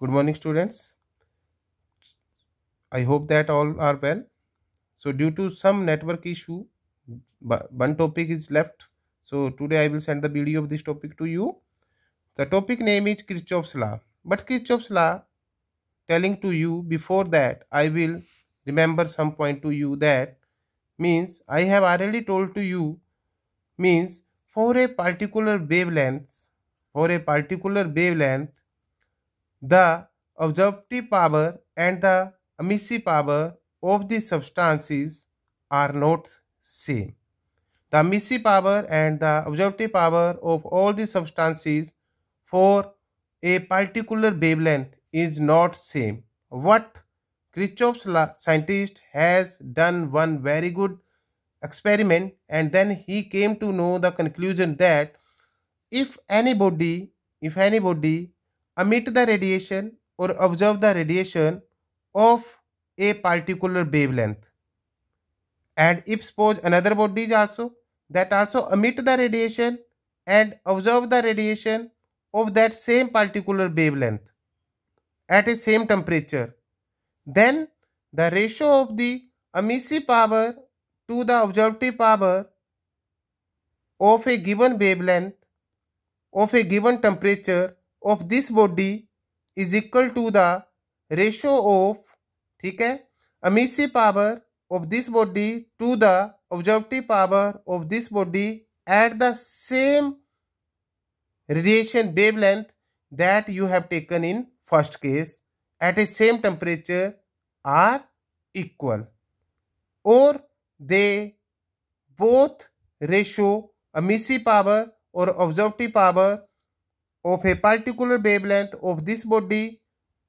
Good morning, students. I hope that all are well. So due to some network issue, one topic is left. So today I will send the video of this topic to you. The topic name is Kirchhoff's law. But Kirchhoff's law, telling to you before that, I will remember some point to you that means I have already told to you means for a particular wavelength, the absorptive power and the emissive power of the substances are not same. The emissive power and the absorptive power of all the substances for a particular wavelength is not same. What Kirchhoff's law scientist has done one very good experiment, and then he came to know the conclusion that if anybody emit the radiation or observe the radiation of a particular wavelength, and if suppose another body is also emit the radiation and observe the radiation of that same particular wavelength at a same temperature, then the ratio of the emissive power to the absorptive power of a given wavelength of a given temperature of this body is equal to the ratio of, ठीक है, emissive power of this body to the absorptive power of this body at the same radiation wavelength that you have taken in first case at a same temperature are equal, or they both ratio emissive power or absorptive power of a particular wavelength of this body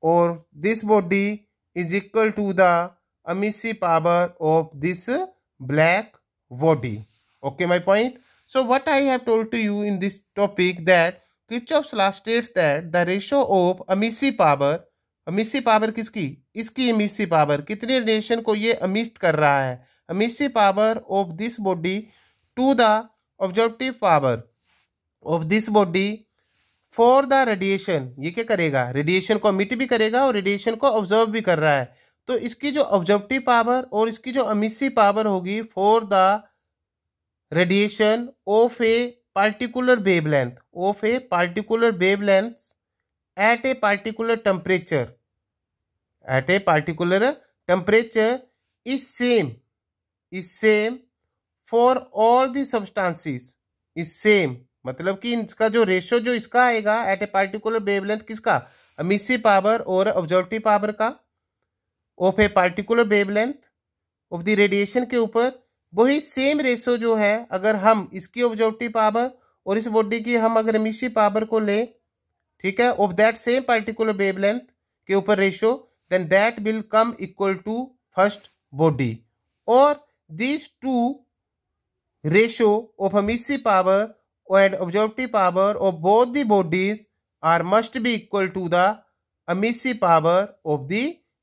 or this body is equal to the emissive power of this black body. Okay, my point. So what I have told to you in this topic that Kirchhoff's law states that the ratio of emissive power किसकी, इसकी emissive power, कितनी radiation को ये emit कर रहा है, emissive power of this body to the absorptive power of this body for the radiation, ये क्या करेगा, रेडिएशन को एमिट भी करेगा और रेडिएशन को ऑब्जर्व भी कर रहा है. तो इसकी जो ऑब्जर्वेटिव पावर और इसकी जो एमिसिव पावर होगी for the radiation of a particular wavelength at a particular temperature is same for all the substances, is same, मतलब कि इसका जो रेशो जो इसका आएगा एट ए पार्टिकुलर वेवलेंथ, किसका, एमिसिव पावर और ऑब्जर्वेटिव पावर का of a particular wavelength of the radiation के ऊपर, वही सेम रेशो जो है अगर हम इसकी ऑब्जर्वेटिव पावर और इस बॉडी की हम अगर एमिसिव पावर को ले, ठीक है, of that same particular wavelength के ऊपर ratio, then that will come equal to first body, और these two ratio of emissive power and absorptive power of both the bodies are must be equal to the emissive power of the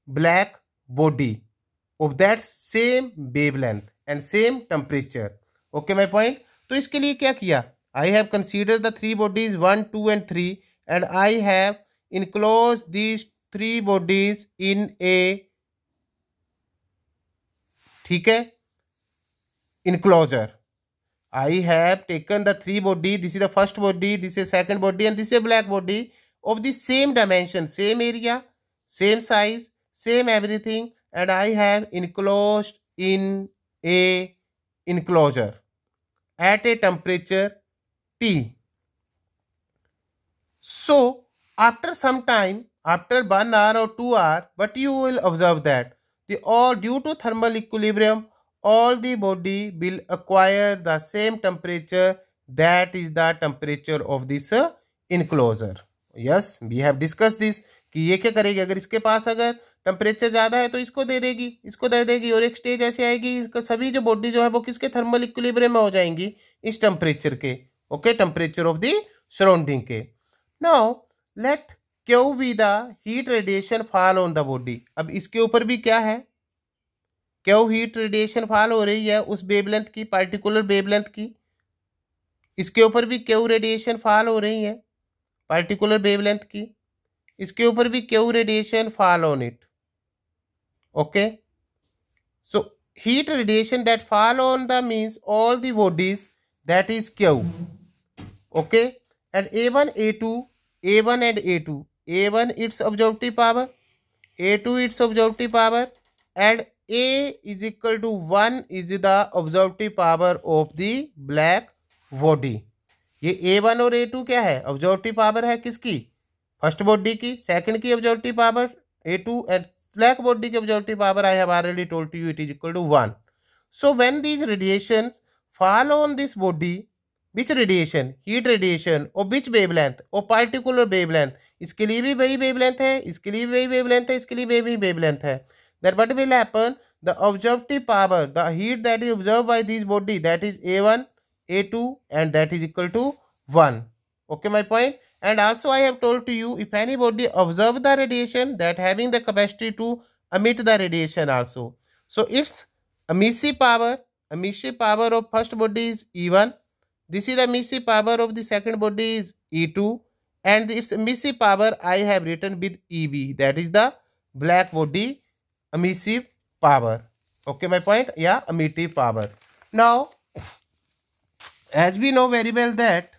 black body of that same wavelength and same temperature. Okay, my point. तो इसके लिए क्या किया, I have considered the three bodies 1, 2 and 3 and I have enclosed these three bodies in a, ठीक है, enclosure. I have taken the three body, this is the first body, this is second body and this is a black body of the same dimension, same area, same size, same everything, and I have enclosed in a enclosure at a temperature T. So after some time, after 1 hour or 2 hours, but you will observe that due to thermal equilibrium, all the body will acquire the same temperature, that is the temperature of this enclosure. Yes, we have discussed this कि ये क्या करेगी, अगर इसके पास अगर temperature ज्यादा है तो इसको दे देगी और एक स्टेज ऐसे आएगी इसका सभी जो बॉडी जो है वो किसके थर्मल इक्विलिब्रियम में हो जाएंगी, इस टेम्परेचर के, okay, temperature of the surrounding के. Now let Q be the heat radiation fall on the body. अब इसके ऊपर भी क्या है, क्यों हीट रेडिएशन फॉल हो रही है उस वेवलेंथ की, पार्टिकुलर वेवलेंथ की, इसके ऊपर भी क्यों रेडिएशन फॉल हो रही है पार्टिकुलर वेवलेंथ की. इसके ऊपर भी Q radiation fall on it. Okay, so heat radiation that fall on the means all the bodies, that is Q. Okay, and A1 A2, A1 and A2, A1 its absorptive power, A2 its absorptive power, and A is equal to 1 is the absorptive power of the black body. ये A1 और A2 क्या है? absorptive power है किसकी? First body की. Second की absorptive power A2 and black body की absorptive power I have already told to you it is equal to 1. So when these radiations fall on this body, which radiation? Heat radiation of which wavelength? Of particular wavelength. इसके लिए भी वही wavelength है, इसके लिए भी वही wavelength है, इसके लिए भी वही wavelength है. Then what will happen? The absorptive power, the heat that is observed by this body, that is A1, A2 and that is equal to 1. Okay, my point? And also I have told to you, if any body observe the radiation, that having the capacity to emit the radiation also. So its emissive power of first body is E1. This is the emissive power of the second body is E2. And its emissive power I have written with EB. That is the black body emissive power. Okay, my point? Yeah, emittive power. Now, as we know very well that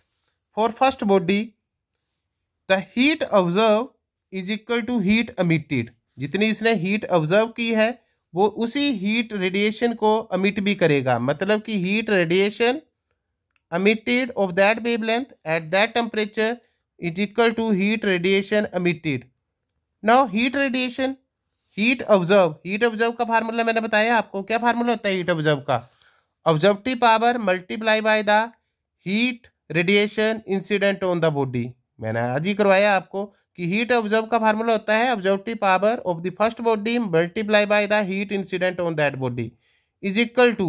for first body, the heat observed is equal to heat emitted. जितनी इसने heat observe की है वो उसी heat radiation को अमिट भी करेगा. मतलब कि heat radiation emitted of that wavelength at that temperature is equal to heat radiation emitted. Now heat radiation, heat observe का फार्मूला मैंने बताया आपको. क्या फार्मूला होता है हीट ऑब्जर्व का? Absorptive power multiply by the heat radiation incident on the body. मैंने आज ही करवाया आपको कि हीट ऑब्जर्व का फार्मूला होता है absorptive power of the first body multiply by the heat incident on that body is equal to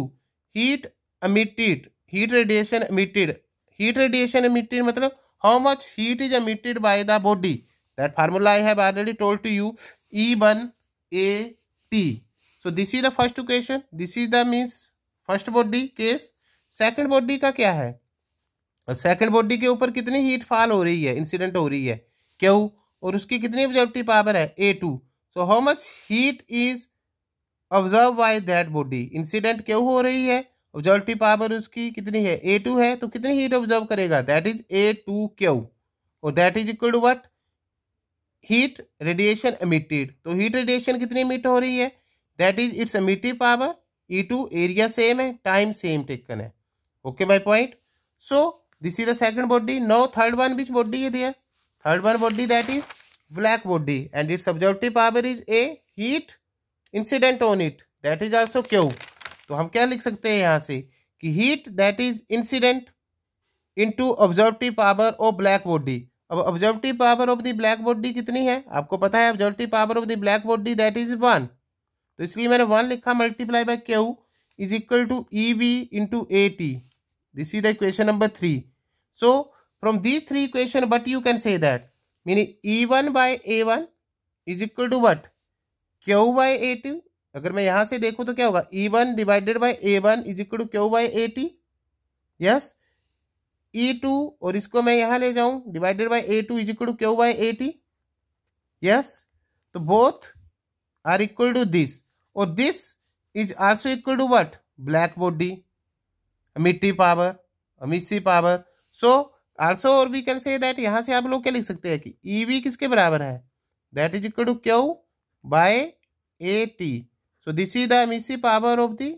heat emitted, heat radiation emitted. Heat radiation emitted मतलब how much heat is emitted by the body. That formula I have already told to you, E1AT. So this is the first equation. This is the means first body case. Second body का क्या है? Second body के ऊपर कितनी heat fall हो रही है, incident हो रही है, क्यों? और उसकी कितनी ऑब्जर्वेटिव पावर है? A2. So how much heat is observe by that body? Incident क्यों हो रही है? ऑब्जर्वेटिव पावर उसकी कितनी है? A2 है. तो कितनी हीट ऑब्जर्व करेगा? That is A2Q. और that is equal to what? Heat radiation emitted. तो हीट रेडिएशन कितनी एमिट हो रही है? That is its emissive power E2. Area same है, टाइम सेम टेकन है. Okay my point. So this is the second body. Now third one, which body is there? Third one body, that is black body, and its absorptive power is A. Heat incident on it, that is also Q. तो हम क्या लिख सकते हैं यहाँ से कि heat that is incident into absorptive power of black body. अब absorptive power of the black body कितनी है? आपको पता है absorptive power of the black body that is 1. तो इसलिए मैंने 1 लिखा multiply by Q is equal to EB into AT. This is the equation number 3. So from these three equations, what you can say that meaning E1 by A1 is equal to what? Q by AT. अगर मैं यहां से देखूं तो क्या होगा? E1 divided by A1 is equal to Q by AT. Yes. E2 और इसको मैं यहां ले जाऊं divided by A2 is equal to Q by AT. Yes. तो both are equal to this. और this is also equal to what? Black body. Emittive power. So also or we can say that यहां से आप लोग क्या लिख सकते हैं कि EV किसके बराबर है? That is equal to Q by AT. So this is the emissive power of the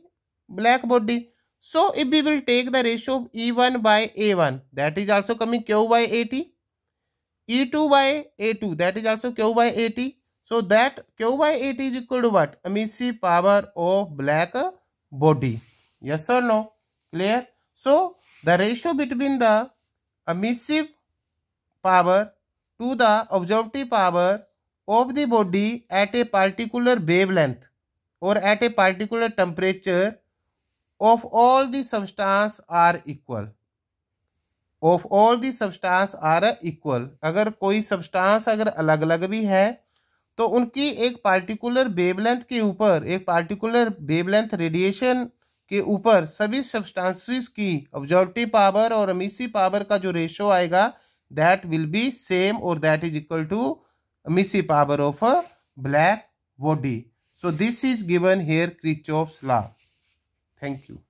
black body. So if we will take the ratio of E1 by A1, that is also coming Q by AT. E2 by A2, that is also Q by AT. So that Q by AT is equal to what? Emissive power of black body. Yes or no? Clear? So the ratio between the emissive power to the absorptive power of the body at a particular wavelength or at a particular temperature of all the substance are equal. Of all the substance are equal. अगर कोई substance अगर अलग अलग भी है तो उनकी एक पार्टिकुलर वेवलेंथ के ऊपर, एक पार्टिकुलर वेवलेंथ रेडिएशन के ऊपर सभी सब्सटेंसेस की ऑब्जर्वेटिव पावर और एमिसिव पावर का जो रेशियो आएगा दैट विल बी सेम और that is equal to emissive power of a black body. So this is given here Kirchhoff's law. Thank you.